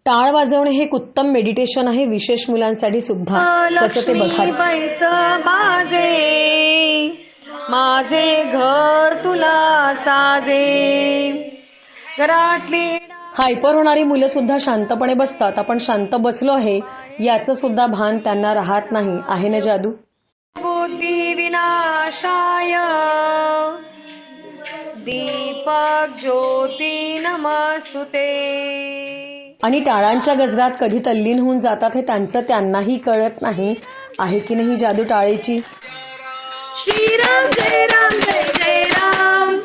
टाळ वाजवणे हे एक उत्तम मेडिटेशन आहे, विशेष मुलांसाठी सुद्धा. कसं ते बघा. बैस बाजे माझे घर तुला साजे घरातली हायपर होणारी मुलं सुद्धा शांतपणे बसतात. आपण शांत बसलो आहे याचं सुद्धा भान त्यांना राहत नाही. आहे ना जादू. बुद्धी विनाशाय दीपक ज्योती नमस्तुते. आणि टाळांच्या गजरात कधी तल्लीन होऊन जातात हे त्यांनाही कळत नाही. आहे की नाही जादू टाळीची. श्रीराम जय राम जय जय राम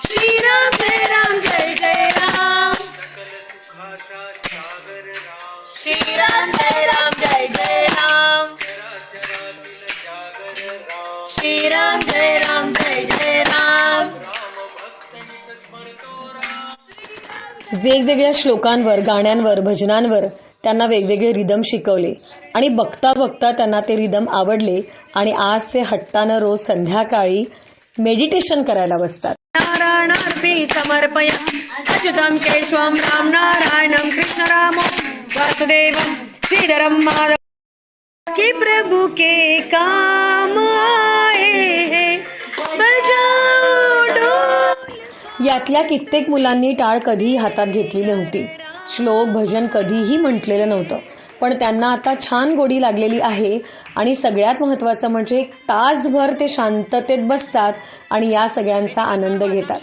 श्रीराम जय राम जय जय राम श्रीराम जय राम जय जय राम श्रीराम जय राम जय जय राम. वेगवेगळ्या श्लोकांवर, गाण्यांवर, भजनांवर त्यांना वेगवेगळे रिदम शिकवले आणि बघता बघता त्यांना ते रिदम आवडले आणि आज ते हट्टानं रोज संध्याकाळी मेडिटेशन करायला बसतात. नारायणार्पी समर्पय अच्युतं केशवं राम नारायणं कृष्ण रामो वासुदेवं श्रीधरं माधव कि प्रभु के काम आए हैं बजाओ ढोल. यातल्या कित्येक मुलांनी टाळ कधीही हातात घेतली नव्हती. श्लोक भजन कधीही म्हटलेलं नव्हतं. पण त्यांना आता छान गोडी लागलेली आहे आणि सगळ्यात महत्त्वाचं म्हणजे एक तासभर ते शांततेत बसतात आणि या सगळ्यांचा आनंद घेतात.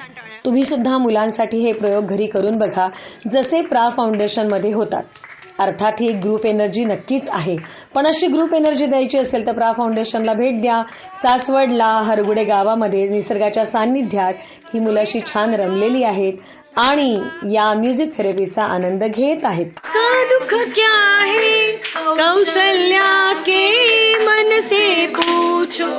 तुम्ही सुद्धा मुलांसाठी हे प्रयोग घरी करून बघा, जसे प्रा फाउंडेशनमध्ये होतात. अर्थात ही एक ग्रुप एनर्जी नक्कीच आहे, पण अशी ग्रुप एनर्जी द्यायची असेल तर प्रा फाउंडेशनला भेट द्या. सासवडला हरगुडे गावामध्ये निसर्गाच्या सान्निध्यात ही मुलं अशी छान रमलेली आहेत आणि या म्युझिक थेरपीचा आनंद घेत आहेत. का दुःख क्या है कौशल्या